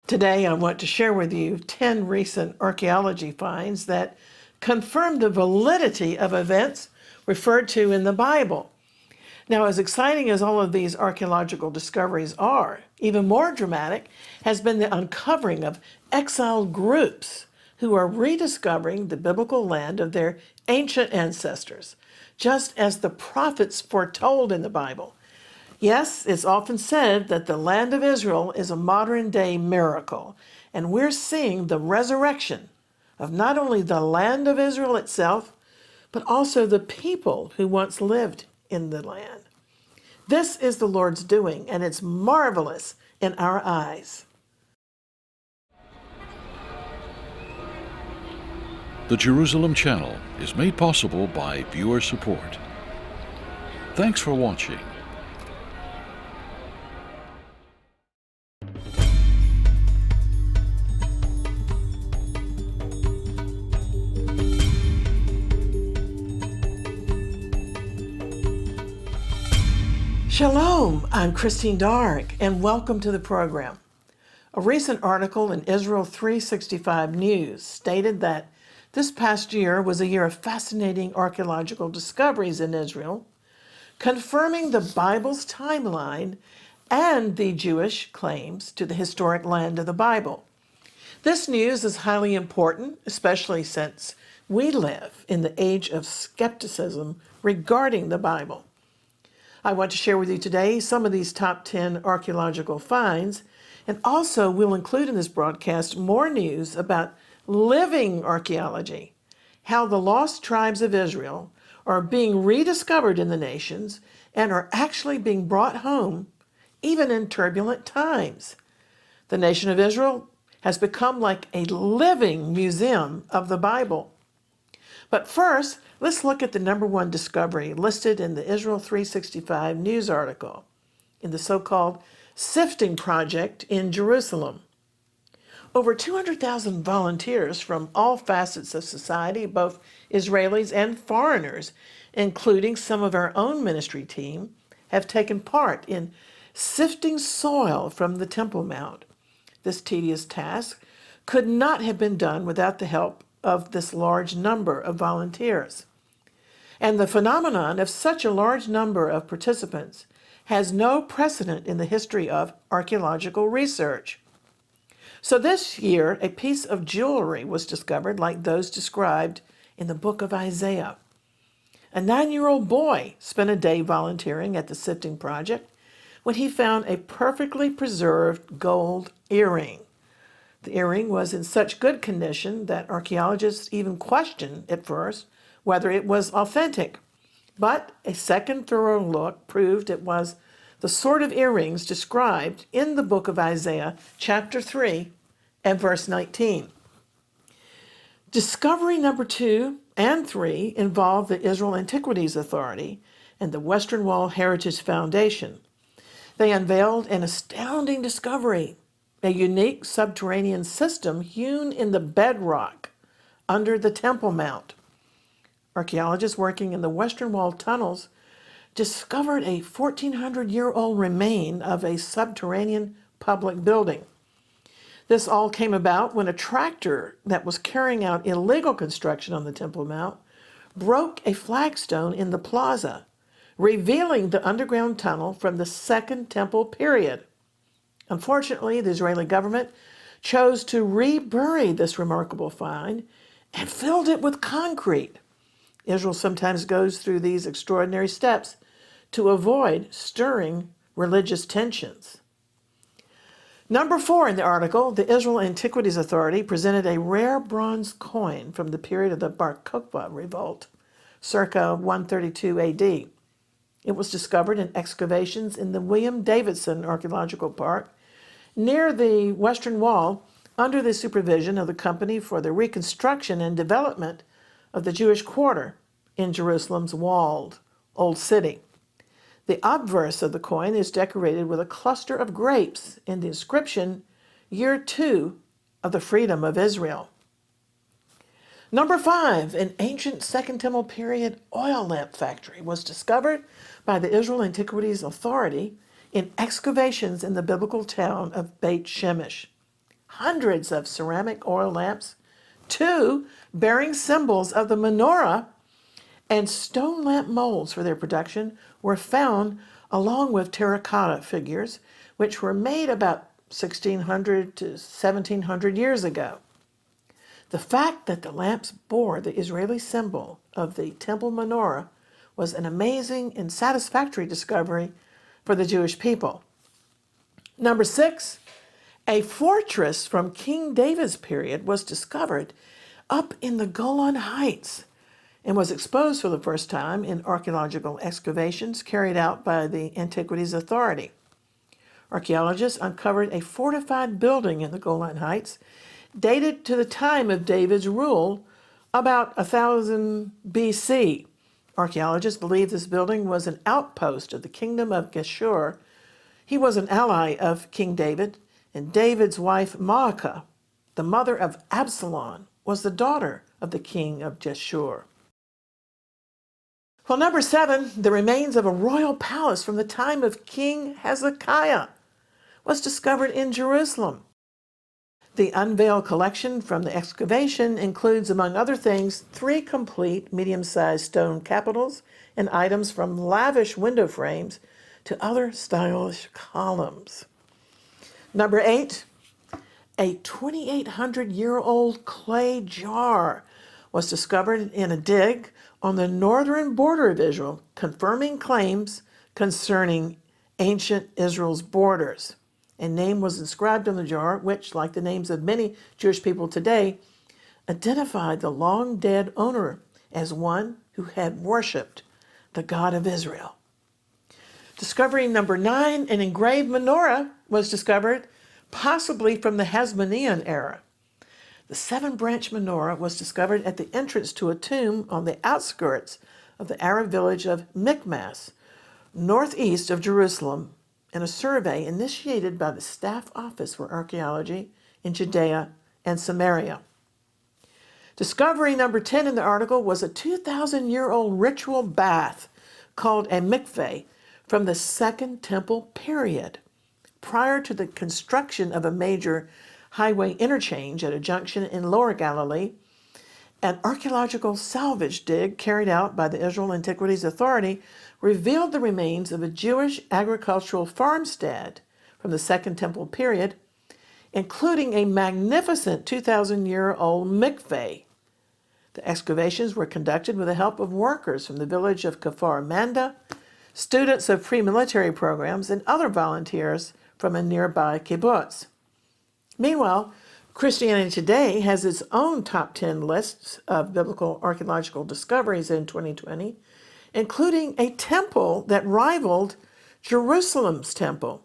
Today, I want to share with you 10 recent archaeology finds that confirm the validity of events referred to in the Bible. Now, as exciting as all of these archaeological discoveries are, even more dramatic has been the uncovering of exiled groups who are rediscovering the biblical land of their ancient ancestors, just as the prophets foretold in the Bible. Yes, it's often said that the land of Israel is a modern-day miracle, and we're seeing the resurrection of not only the land of Israel itself, but also the people who once lived in the land. This is the Lord's doing, and it's marvelous in our eyes. The Jerusalem Channel is made possible by viewer support. Thanks for watching. Shalom, I'm Christine Darg, and welcome to the program. A recent article in Israel 365 News stated that this past year was a year of fascinating archaeological discoveries in Israel, confirming the Bible's timeline and the Jewish claims to the historic land of the Bible. This news is highly important, especially since we live in the age of skepticism regarding the Bible. I want to share with you today some of these top 10 archaeological finds, and also we'll include in this broadcast more news about living archaeology, how the lost tribes of Israel are being rediscovered in the nations and are actually being brought home even in turbulent times. The nation of Israel has become like a living museum of the Bible. But first, let's look at the number one discovery listed in the Israel 365 news article in the so-called Sifting Project in Jerusalem. Over 200,000 volunteers from all facets of society, both Israelis and foreigners, including some of our own ministry team, have taken part in sifting soil from the Temple Mount. This tedious task could not have been done without the help of this large number of volunteers. And the phenomenon of such a large number of participants has no precedent in the history of archaeological research. So this year, a piece of jewelry was discovered like those described in the book of Isaiah. A 9-year-old boy spent a day volunteering at the Sifting Project when he found a perfectly preserved gold earring. The earring was in such good condition that archaeologists even questioned at first whether it was authentic. But a second thorough look proved it was the sort of earrings described in the book of Isaiah, chapter 3 and verse 19. Discovery number 2 and 3 involved the Israel Antiquities Authority and the Western Wall Heritage Foundation. They unveiled an astounding discovery: a unique subterranean system hewn in the bedrock under the Temple Mount. Archaeologists working in the Western Wall tunnels discovered a 1,400-year-old remain of a subterranean public building. This all came about when a tractor that was carrying out illegal construction on the Temple Mount broke a flagstone in the plaza, revealing the underground tunnel from the Second Temple period. Unfortunately, the Israeli government chose to rebury this remarkable find and filled it with concrete. Israel sometimes goes through these extraordinary steps to avoid stirring religious tensions. Number 4 in the article, the Israel Antiquities Authority presented a rare bronze coin from the period of the Bar Kokhba revolt, circa 132 AD. It was discovered in excavations in the William Davidson Archaeological Park near the Western Wall under the supervision of the Company for the Reconstruction and Development of the Jewish Quarter in Jerusalem's walled Old City. The obverse of the coin is decorated with a cluster of grapes and the inscription, Year 2 of the Freedom of Israel. Number 5, an ancient Second Temple period oil lamp factory was discovered by the Israel Antiquities Authority in excavations in the biblical town of Beit Shemesh. hundreds of ceramic oil lamps, 2 bearing symbols of the menorah, and stone lamp molds for their production were found, along with terracotta figures, which were made about 1600 to 1700 years ago. The fact that the lamps bore the Israeli symbol of the temple menorah was an amazing and satisfactory discovery for the Jewish people. Number 6, a fortress from King David's period was discovered up in the Golan Heights and was exposed for the first time in archaeological excavations carried out by the Antiquities Authority. Archaeologists uncovered a fortified building in the Golan Heights dated to the time of David's rule, about 1000 BC. Archaeologists believe this building was an outpost of the kingdom of Geshur. He was an ally of King David, and David's wife Maacah, the mother of Absalom, was the daughter of the king of Geshur. Well, number 7, the remains of a royal palace from the time of King Hezekiah was discovered in Jerusalem. The unveiled collection from the excavation includes, among other things, 3 complete medium-sized stone capitals and items from lavish window frames to other stylish columns. Number 8, a 2,800-year-old clay jar was discovered in a dig on the northern border of Israel, confirming claims concerning ancient Israel's borders. A name was inscribed on the jar, which, like the names of many Jewish people today, identified the long-dead owner as one who had worshipped the God of Israel. Discovery number 9, an engraved menorah was discovered, possibly from the Hasmonean era. The 7-branch menorah was discovered at the entrance to a tomb on the outskirts of the Arab village of Michmas, northeast of Jerusalem, in a survey initiated by the Staff Office for Archaeology in Judea and Samaria. Discovery number 10 in the article was a 2,000-year-old ritual bath called a mikveh from the Second Temple period, prior to the construction of a major highway interchange at a junction in Lower Galilee. An archaeological salvage dig carried out by the Israel Antiquities Authority revealed the remains of a Jewish agricultural farmstead from the Second Temple period, including a magnificent 2,000-year-old mikveh. The excavations were conducted with the help of workers from the village of Kfar Manda, students of pre-military programs, and other volunteers from a nearby kibbutz. Meanwhile, Christianity Today has its own top 10 lists of biblical archaeological discoveries in 2020, including a temple that rivaled Jerusalem's temple.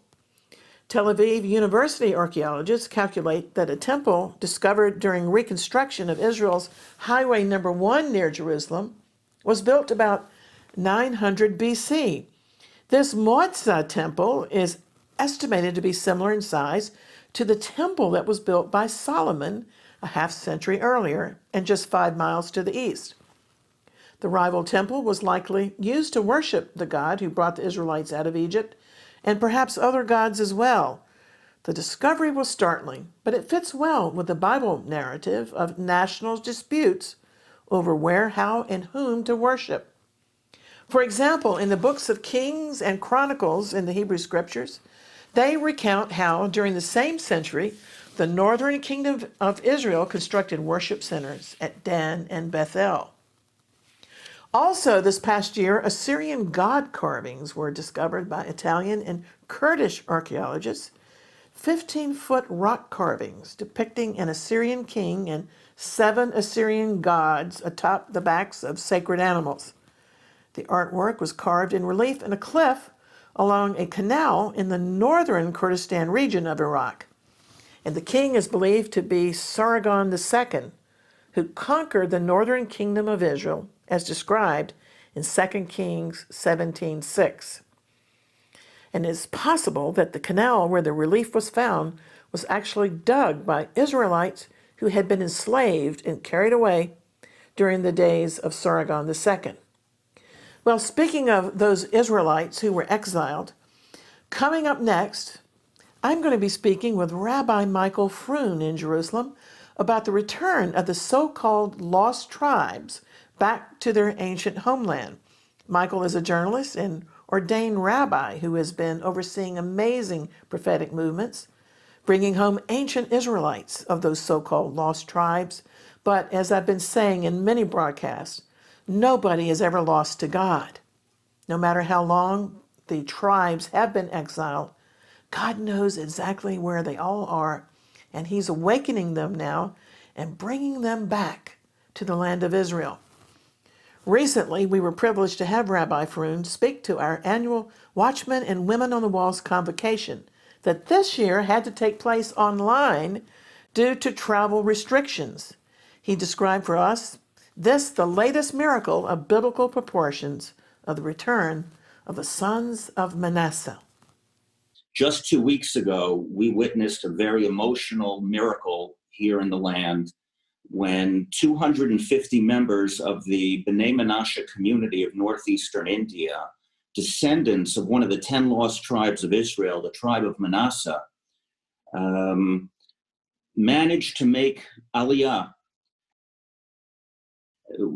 Tel Aviv University archaeologists calculate that a temple discovered during reconstruction of Israel's Highway Number 1 near Jerusalem was built about 900 BC. This Moatza temple is estimated to be similar in size to the temple that was built by Solomon a half-century earlier and just 5 miles to the east. The rival temple was likely used to worship the God who brought the Israelites out of Egypt, and perhaps other gods as well. The discovery was startling, but it fits well with the Bible narrative of national disputes over where, how, and whom to worship. For example, in the books of Kings and Chronicles in the Hebrew Scriptures, they recount how, during the same century, the northern kingdom of Israel constructed worship centers at Dan and Bethel. Also, this past year, Assyrian god carvings were discovered by Italian and Kurdish archaeologists, 15-foot rock carvings depicting an Assyrian king and 7 Assyrian gods atop the backs of sacred animals. The artwork was carved in relief in a cliff along a canal in the northern Kurdistan region of Iraq. And the king is believed to be Sargon II, who conquered the northern kingdom of Israel, as described in 2 Kings 17:6. And it is possible that the canal where the relief was found was actually dug by Israelites who had been enslaved and carried away during the days of Sargon II. Well, speaking of those Israelites who were exiled, coming up next, I'm going to be speaking with Rabbi Michael Freund in Jerusalem about the return of the so-called lost tribes back to their ancient homeland. Michael is a journalist and ordained rabbi who has been overseeing amazing prophetic movements, bringing home ancient Israelites of those so-called lost tribes. But as I've been saying in many broadcasts, nobody is ever lost to God. No matter how long the tribes have been exiled, God knows exactly where they all are, and He's awakening them now and bringing them back to the land of Israel. Recently, we were privileged to have Rabbi Freund speak to our annual Watchmen and Women on the Walls convocation that this year had to take place online due to travel restrictions. He described for us this, the latest miracle of biblical proportions of the return of the sons of Manasseh. Just 2 weeks ago, we witnessed a very emotional miracle here in the land when 250 members of the B'nai Menashe community of northeastern India, descendants of one of the 10 lost tribes of Israel, the tribe of Manasseh, managed to make Aliyah.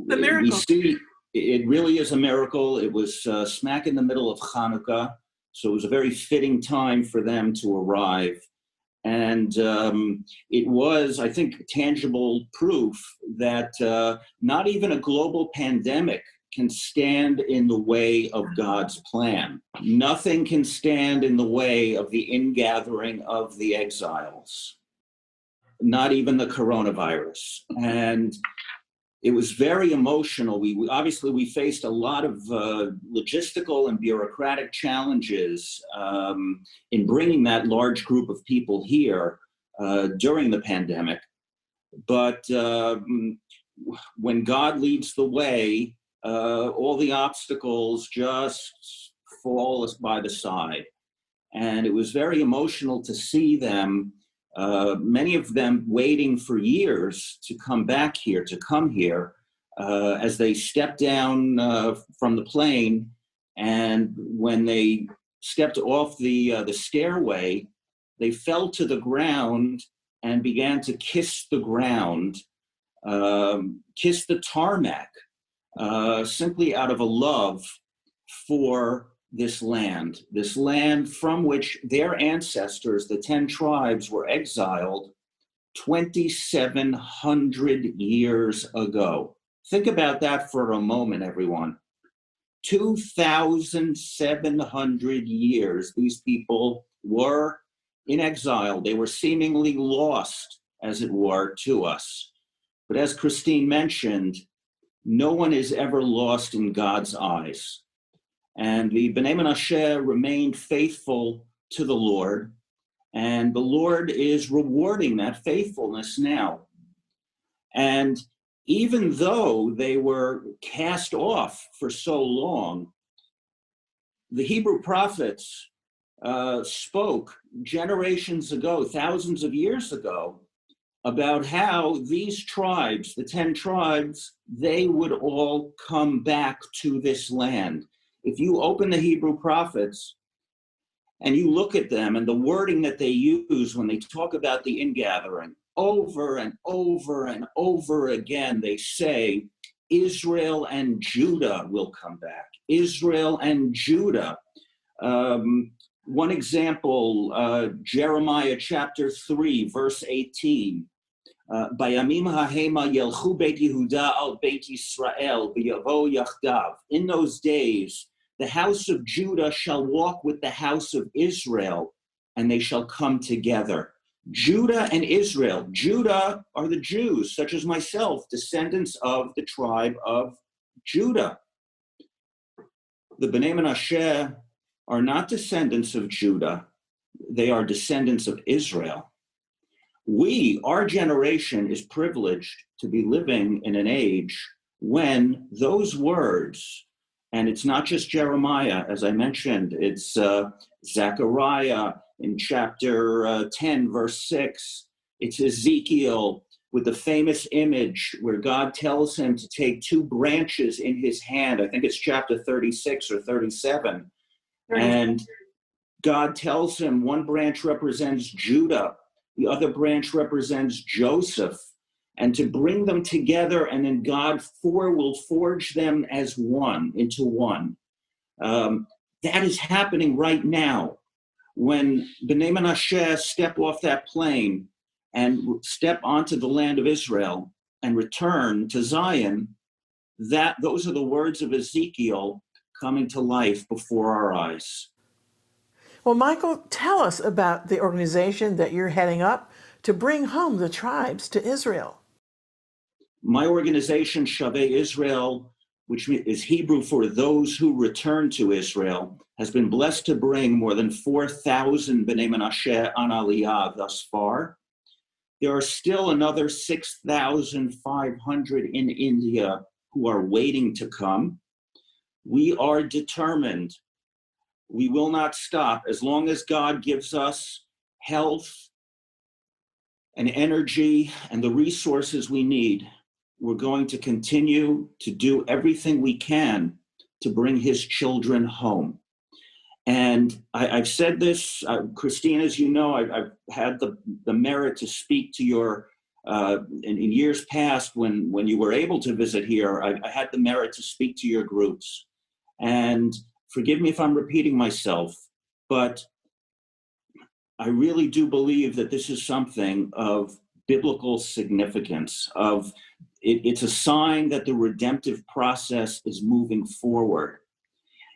The miracle. We see it really is a miracle. It was smack in the middle of Hanukkah, so it was a very fitting time for them to arrive. And it was, I think, tangible proof that not even a global pandemic can stand in the way of God's plan. Nothing can stand in the way of the ingathering of the exiles, not even the coronavirus. And it was very emotional. We obviously faced a lot of logistical and bureaucratic challenges in bringing that large group of people here during the pandemic. But when God leads the way, all the obstacles just fall us by the side. And it was very emotional to see them, many of them waiting for years to come back here, to come here, as they stepped down from the plane. And when they stepped off the stairway, they fell to the ground and began to kiss the ground, kiss the tarmac, simply out of a love for this land from which their ancestors, the 10 tribes, were exiled 2,700 years ago. Think about that for a moment, everyone. 2,700 years these people were in exile. They were seemingly lost, as it were, to us. But as Christine mentioned, no one is ever lost in God's eyes. And the B'nai Menashe remained faithful to the Lord, and the Lord is rewarding that faithfulness now. And even though they were cast off for so long, the Hebrew prophets spoke generations ago, thousands of years ago, about how these tribes, the 10 tribes, they would all come back to this land. If you open the Hebrew prophets and you look at them and the wording that they use when they talk about the ingathering, over and over and over again, they say, Israel and Judah will come back. Israel and Judah. One example, Jeremiah chapter 3, verse 18. Bayamim hahema yelchu beit Yehuda al beit Yisrael v'yavo yachdav. In those days, the house of Judah shall walk with the house of Israel, and they shall come together. Judah and Israel. Judah are the Jews, such as myself, descendants of the tribe of Judah. The B'nai Menashe are not descendants of Judah. They are descendants of Israel. Our generation is privileged to be living in an age when those words, and it's not just Jeremiah, as I mentioned, it's Zechariah in chapter 10, verse 6. It's Ezekiel with the famous image where God tells him to take 2 branches in his hand. I think it's chapter 36 or 37. And God tells him one branch represents Judah, the other branch represents Joseph, and to bring them together, and then God will forge them as one, into one. That is happening right now. When B'nai Menashe step off that plane and step onto the land of Israel and return to Zion, those are the words of Ezekiel coming to life before our eyes. Well, Michael, tell us about the organization that you're heading up to bring home the tribes to Israel. My organization, Shavei Israel, which is Hebrew for those who return to Israel, has been blessed to bring more than 4,000 B'nai Menashe on Aliyah thus far. There are still another 6,500 in India who are waiting to come. We are determined. We will not stop as long as God gives us health and energy and the resources we need. We're going to continue to do everything we can to bring his children home. And I've said this, Christine, as you know, I've had the merit to speak to your, in years past when you were able to visit here, I had the merit to speak to your groups. And forgive me if I'm repeating myself, but I really do believe that this is something of biblical significance, it's a sign that the redemptive process is moving forward.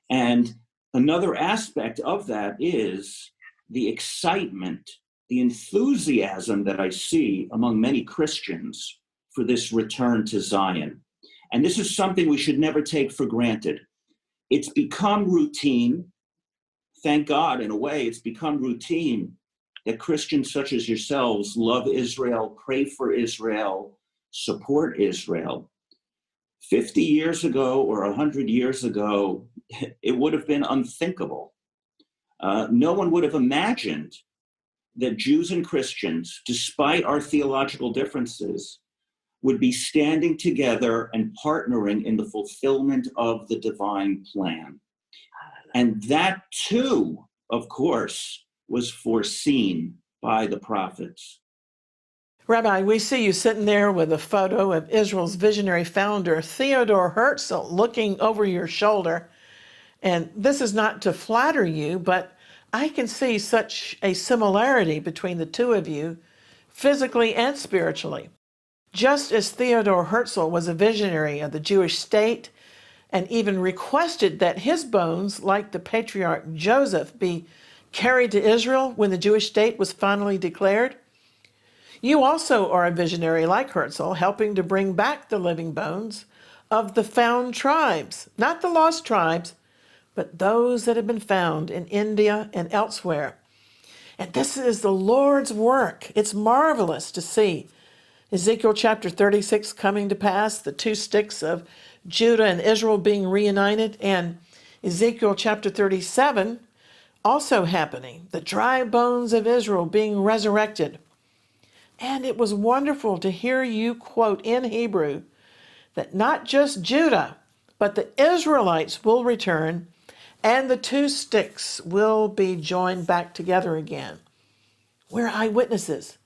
And another aspect of that is the excitement, the enthusiasm that I see among many Christians for this return to Zion. And this is something we should never take for granted. It's become routine. Thank God, in a way, it's become routine that Christians such as yourselves love Israel, pray for Israel, support Israel. 50 years ago or 100 years ago, it would have been unthinkable. No one would have imagined that Jews and Christians, despite our theological differences, would be standing together and partnering in the fulfillment of the divine plan. And that too, of course, was foreseen by the prophets. Rabbi, we see you sitting there with a photo of Israel's visionary founder, Theodore Herzl, looking over your shoulder. And this is not to flatter you, but I can see such a similarity between the two of you, physically and spiritually. Just as Theodore Herzl was a visionary of the Jewish state and even requested that his bones, like the patriarch Joseph, be carried to Israel when the Jewish state was finally declared, you also are a visionary like Herzl, helping to bring back the living bones of the found tribes, not the lost tribes, but those that have been found in India and elsewhere. And this is the Lord's work. It's marvelous to see Ezekiel chapter 36 coming to pass, the two sticks of Judah and Israel being reunited, and Ezekiel chapter 37 also happening, the dry bones of Israel being resurrected. And it was wonderful to hear you quote in Hebrew that not just Judah, but the Israelites will return and the two sticks will be joined back together again. We're eyewitnesses.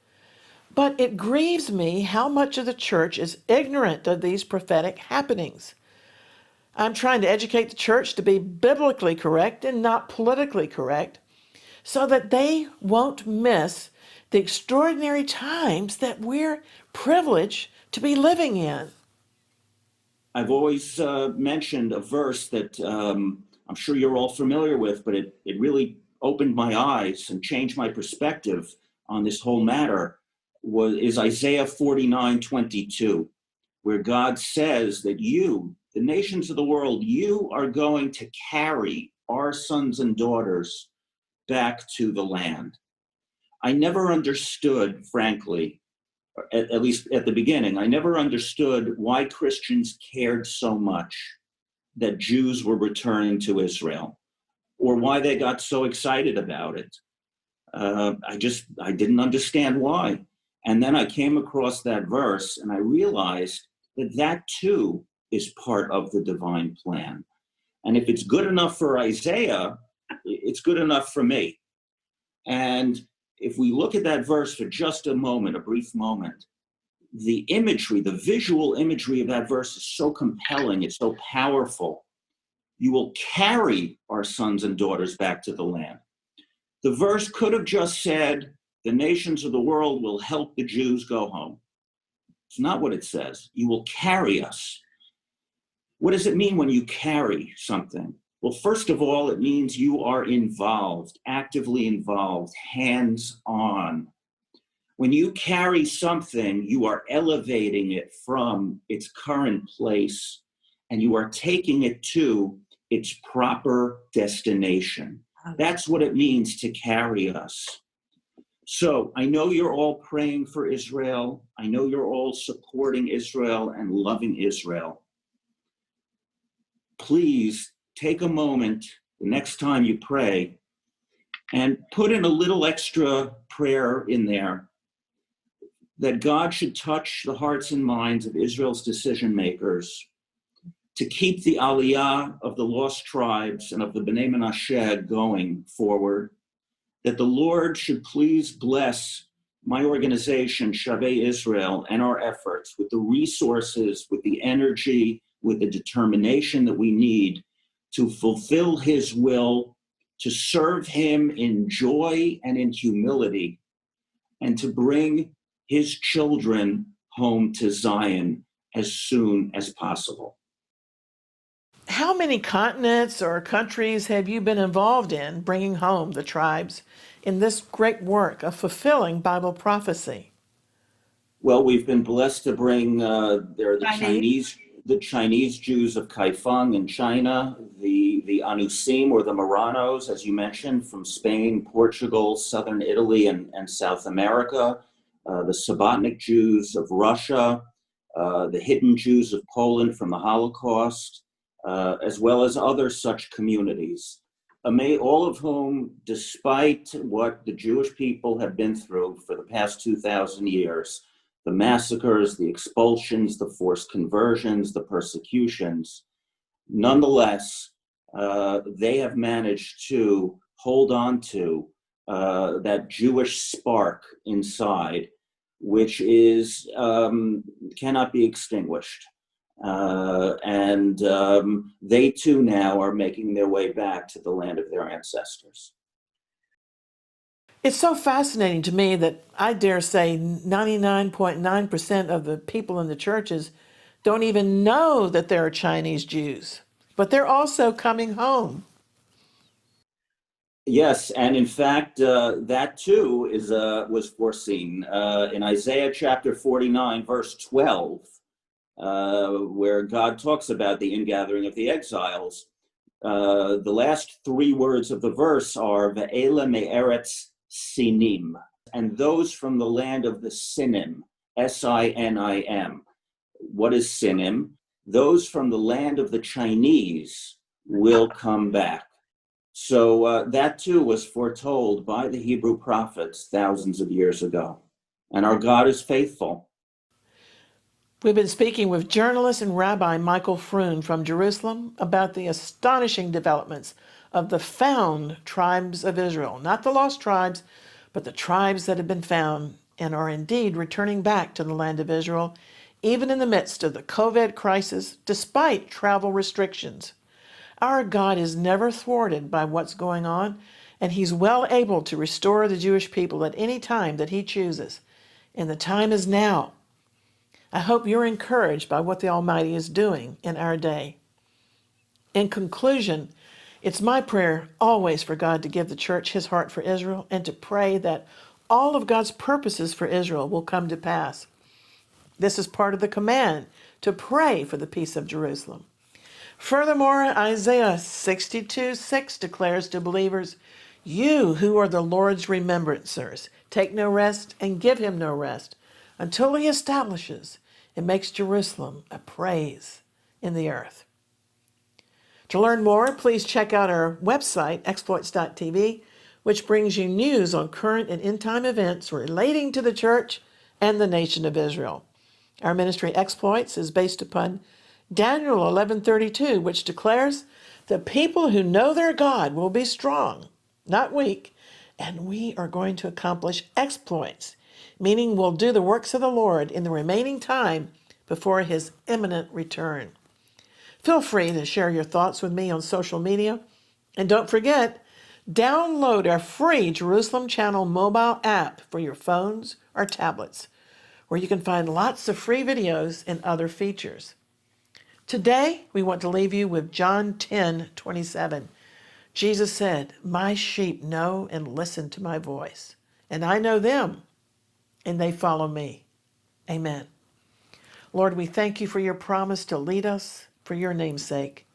But it grieves me how much of the church is ignorant of these prophetic happenings. I'm trying to educate the church to be biblically correct and not politically correct so that they won't miss the extraordinary times that we're privileged to be living in. I've always mentioned a verse that I'm sure you're all familiar with, but it really opened my eyes and changed my perspective on this whole matter, is Isaiah 49:22, where God says that you, the nations of the world, you are going to carry our sons and daughters back to the land. I never understood, frankly, at least at the beginning, I never understood why Christians cared so much that Jews were returning to Israel, or why they got so excited about it. I didn't understand why. And then I came across that verse and I realized that too is part of the divine plan. And if it's good enough for Isaiah, It's good enough for me. And if we look at that verse for just a moment, a brief moment, the imagery, the visual imagery of that verse is so compelling, it's so powerful. You will carry our sons and daughters back to the land. The verse could have just said, the nations of the world will help the Jews go home. It's not what it says. You will carry us. What does it mean when you carry something? Well, first of all, it means you are involved, actively involved, hands-on. When you carry something, you are elevating it from its current place and you are taking it to its proper destination. That's what it means to carry us. So I know you're all praying for Israel. I know you're all supporting Israel and loving Israel. Please take a moment the next time you pray and put in a little extra prayer in there that God should touch the hearts and minds of Israel's decision makers to keep the aliyah of the lost tribes and of the Bnei Menashe going forward, that the Lord should please bless my organization, Shavei Israel, and our efforts with the resources, with the energy, with the determination that we need to fulfill his will, to serve him in joy and in humility, and to bring his children home to Zion as soon as possible. How many continents or countries have you been involved in bringing home the tribes in this great work of fulfilling Bible prophecy? Well, we've been blessed to bring, there are the Chinese Jews of Kaifeng in China, the Anusim or the Marranos, as you mentioned, from Spain, Portugal, southern Italy, and South America, the Sabotnik Jews of Russia, the hidden Jews of Poland from the Holocaust, as well as other such communities, all of whom, despite what the Jewish people have been through for the past 2,000 years, the massacres, the expulsions, the forced conversions, the persecutions, nonetheless, they have managed to hold on to that Jewish spark inside, which is cannot be extinguished. And they too now are making their way back to the land of their ancestors. It's so fascinating to me that I dare say 99.9% of the people in the churches don't even know that there are Chinese Jews, but they're also coming home. Yes, and in fact, that too was foreseen in Isaiah chapter 49, verse 12, where God talks about the ingathering of the exiles. The last three words of the verse are Ve'ela me'eretz sinim, and those from the land of the Sinim, S-I-N-I-M. What is Sinim? Those from the land of the Chinese will come back. So that too was foretold by the Hebrew prophets thousands of years ago. And our God is faithful. We've been speaking with journalist and Rabbi Michael Freund from Jerusalem about the astonishing developments of the found tribes of Israel, not the lost tribes, but the tribes that have been found and are indeed returning back to the land of Israel, even in the midst of the COVID crisis, despite travel restrictions. Our God is never thwarted by what's going on, and he's well able to restore the Jewish people at any time that he chooses. And the time is now. I hope you're encouraged by what the Almighty is doing in our day. In conclusion, it's my prayer always for God to give the church his heart for Israel and to pray that all of God's purposes for Israel will come to pass. This is part of the command to pray for the peace of Jerusalem. Furthermore, Isaiah 62:6 declares to believers, "You who are the Lord's remembrancers, take no rest and give him no rest until he establishes and makes Jerusalem a praise in the earth." To learn more, please check out our website, exploits.tv, which brings you news on current and end-time events relating to the church and the nation of Israel. Our ministry Exploits is based upon Daniel 11:32, which declares The people who know their God will be strong, not weak, and we are going to accomplish exploits, meaning we'll do the works of the Lord in the remaining time before his imminent return. Feel free to share your thoughts with me on social media. And don't forget, download our free Jerusalem Channel mobile app for your phones or tablets, where you can find lots of free videos and other features. Today, we want to leave you with John 10:27. Jesus said, "My sheep know and listen to my voice, and I know them, and they follow me." Amen. Lord, we thank you for your promise to lead us for your name's sake.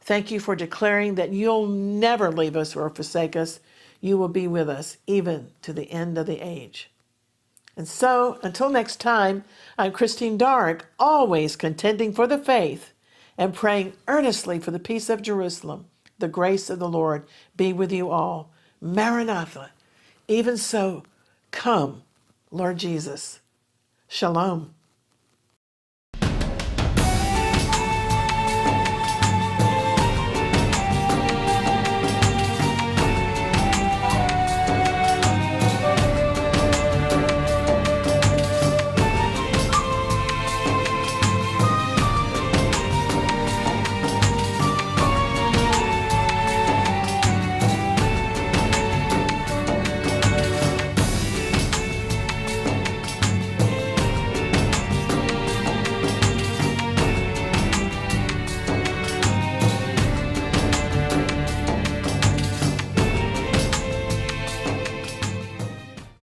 Thank you for declaring that you'll never leave us or forsake us. You will be with us even to the end of the age. And so, until next time, I'm Christine Darg, always contending for the faith and praying earnestly for the peace of Jerusalem. The grace of the Lord be with you all. Maranatha. Even so, come, Lord Jesus. Shalom.